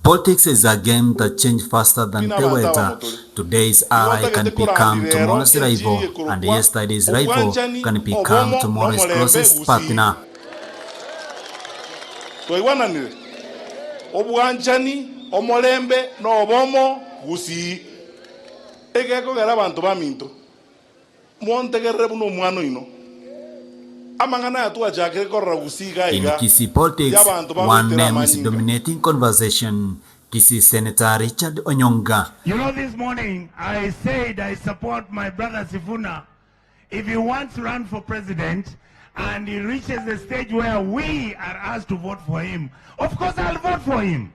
Politics is a game that changes faster than the weather. Today's ally can become tomorrow's rival, and yesterday's rival can become tomorrow's closest partner. Obuanchani, omolembe, no obomo, gusi. Egeko gara bantu baminto. Monte gerebu no muano ino. In Kisi politics, one name is dominating conversation. Kisi Senator Richard Onyonga. You know, this morning I said I support my brother Sifuna. If he wants to run for president and he reaches the stage where we are asked to vote for him, of course I'll vote for him.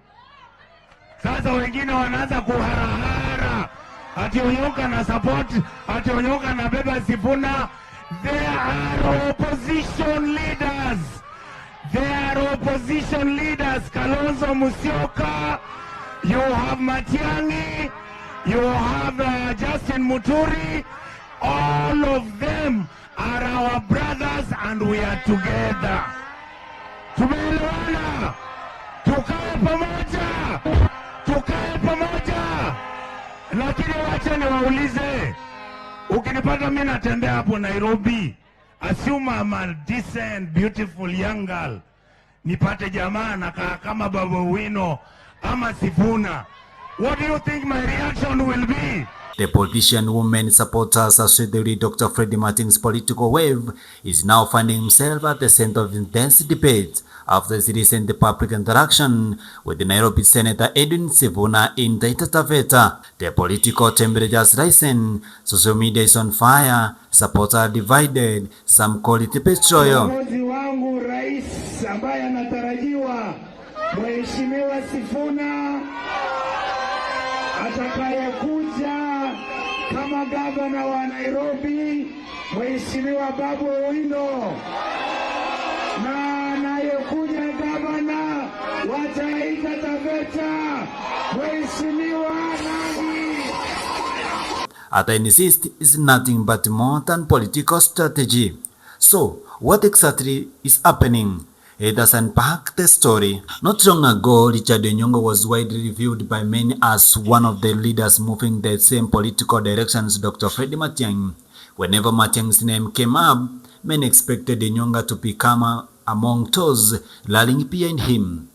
Sasa wengine wanaanza kuharahara. Ati Onyonga na support, ati Onyonga na beba Sifuna. There are opposition leaders. There are opposition leaders. Kalonzo Musyoka. You have Matiangi. You have Justin Muturi. All of them are our brothers and we are together. Tumeelewana. Tukae pamoja. Tukae pamoja. Lakini wacha niwaulize. Ukinipata mimi natembea hapo Nairobi, assume I'm a decent, beautiful young girl. Nipate jamaa na kama Babu Wino ama Sifuna. What do you think my reaction will be? The politician women supporters associated Dr. Freddie Matiang's political wave is now finding himself at the center of intense debate after his recent public interaction with the Nairobi Senator Edwin Sifuna in Taita Taveta. The political temperature has risen, social media is on fire, supporters are divided, some call it betrayal. Wangu rais ambaye anatarajiwa Mheshimiwa Sifuna atakayekuja kama gavana wa Nairobi, Mheshimiwa Babu Wino, na anayekuja gavana wa Taita Taveta, Mheshimiwa nani? At the insist is nothing but more than political strategy. So, what exactly is happening? It does unpack the story. Not long ago, Richard Onyonga was widely reviewed by many as one of the leaders moving the same political direction as Dr. Freddie Matiang. Whenever Matiang's name came up, many expected Onyonga to become among those rallying behind him.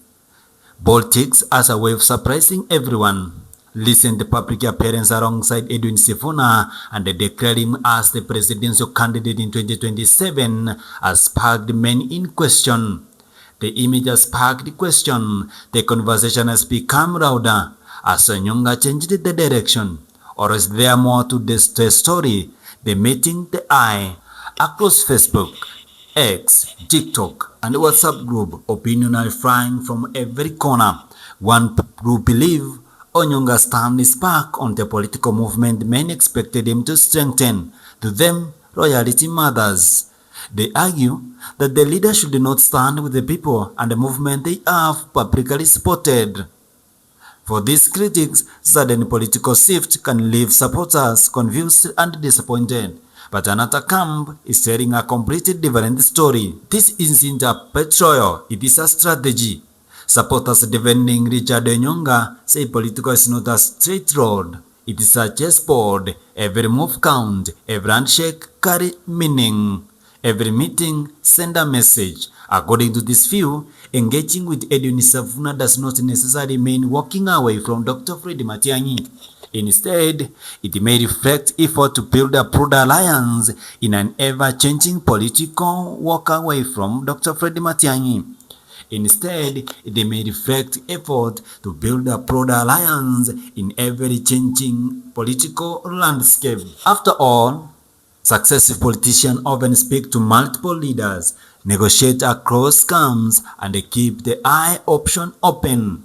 Politics as a way of surprising everyone. Recent public appearance alongside Edwin Sifuna and declaring him as the presidential candidate in 2027 has sparked many in question. The image has sparked the question. The conversation has become louder as Onyonga changed the direction. Or is there more to this story? The meeting the eye. Across Facebook, X, TikTok, and WhatsApp group, opinion are flying from every corner. One group believe Onyonga's stand is back on the political movement many expected him to strengthen. To them, royalty matters. They argue that the leader should not stand with the people and the movement they have publicly supported. For these critics, sudden political shift can leave supporters confused and disappointed. But another camp is telling a completely different story. This isn't a betrayal, it is a strategy. Supporters defending Richard Onyonga say politics is not a straight road. It is a chessboard. Every move counts, every handshake carries meaning. Every meeting sends a message. According to this view, engaging with Edwin Sifuna does not necessarily mean walking away from Dr. Freddie Matiangi. Instead, it may reflect effort to build a broad alliance in an ever-changing political walk away from Dr. Freddie Matiangi. Instead, it may reflect effort to build a broad alliance in ever-changing political landscape. After all, successive politicians often speak to multiple leaders, negotiate across camps, and keep the eye option open.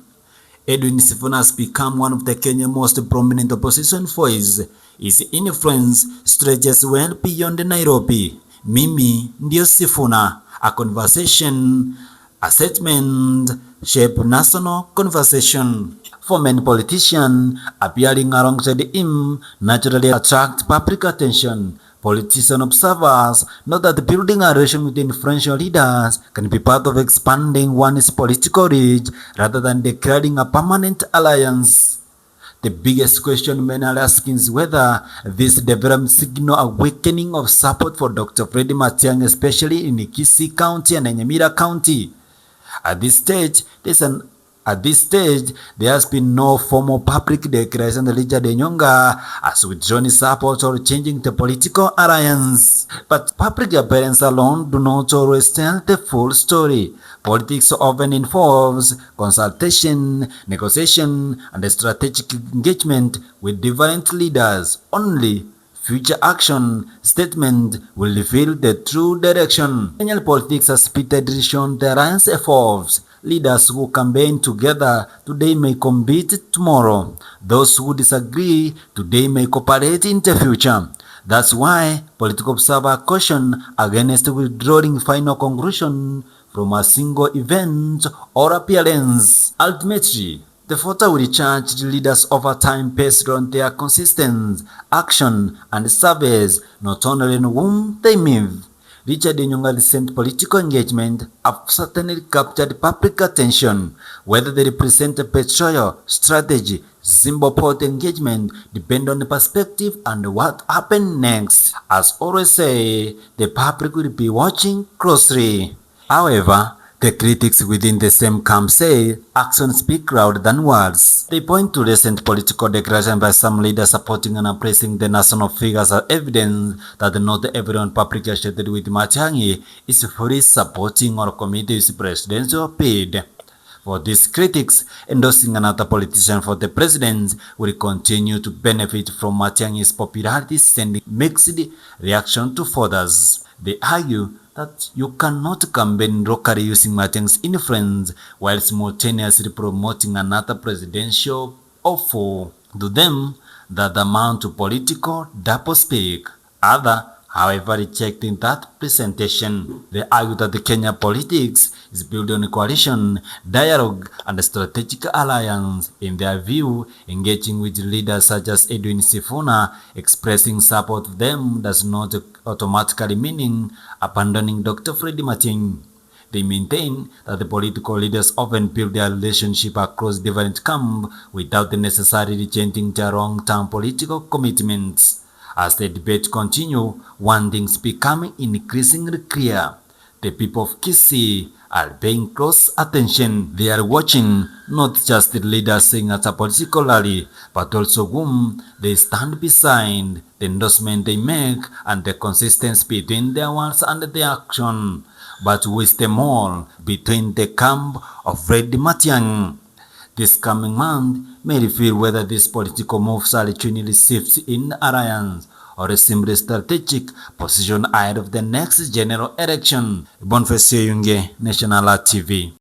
Edwin Sifuna has become one of the Kenya's most prominent opposition voices. His influence stretches well beyond Nairobi. Mimi ndio Sifuna, a conversation, a statement, shape national conversation. For many politicians, appearing alongside him naturally attract public attention. Politician observers note that building a relation with influential leaders can be part of expanding one's political reach rather than declaring a permanent alliance. The biggest question many are asking is whether this development signal a weakening of support for Dr. Freddie Matiang, especially in Kisii County and Nyamira County. At this stage, there has been no formal public declaration that Richard Enyonga has withdrawn his support or changing the political alliance. But public appearances alone do not always tell the full story. Politics often involves consultation, negotiation, and strategic engagement with different leaders. Only future action statement will reveal the true direction. Kenyan politics has repeatedly shown the alliance evolves. Leaders who campaign together today may compete tomorrow. Those who disagree today may cooperate in the future. That's why political observers caution against withdrawing final conclusion from a single event or appearance. Ultimately, the photo will charge the leaders over time based on their consistent action and service, not only in whom they move. Richard Enyonga's recent political engagement have certainly captured public attention. Whether they represent a betrayal, strategy, symbol political engagement depend on the perspective and what happened next. As always say, the public will be watching closely. However, the critics within the same camp say actions speak louder than words. They point to recent political declarations by some leaders supporting and praising the national figures as evidence that not everyone publicly associated with Matiangi is fully supporting or committed to his presidential bid. For these critics, endorsing another politician for the president will continue to benefit from Matiangi's popularity, sending mixed reaction to others. They argue that you cannot campaign locally using Matiang's influence while simultaneously promoting another presidential offer. To them, that amount to political doublespeak. Others, however, rejecting that presentation. They argue that the Kenya politics is built on coalition, dialogue, and strategic alliance. In their view, engaging with leaders such as Edwin Sifuna, expressing support for them does not automatically mean abandoning Dr. Freddie Matiang. They maintain that the political leaders often build their relationship across different camps without necessarily changing their long-term political commitments. As the debate continues, one thing is becoming increasingly clear. The people of Kisii are paying close attention. They are watching not just the leaders saying at a political rally, but also whom they stand beside, the endorsement they make, and the consistency between their words and their action. But with them all, between the camp of Freddie Matiang. This coming month may reveal whether these political moves are genuinely shifts in alliance or a simply strategic position ahead of the next general election. Boniface Yunge, National TV.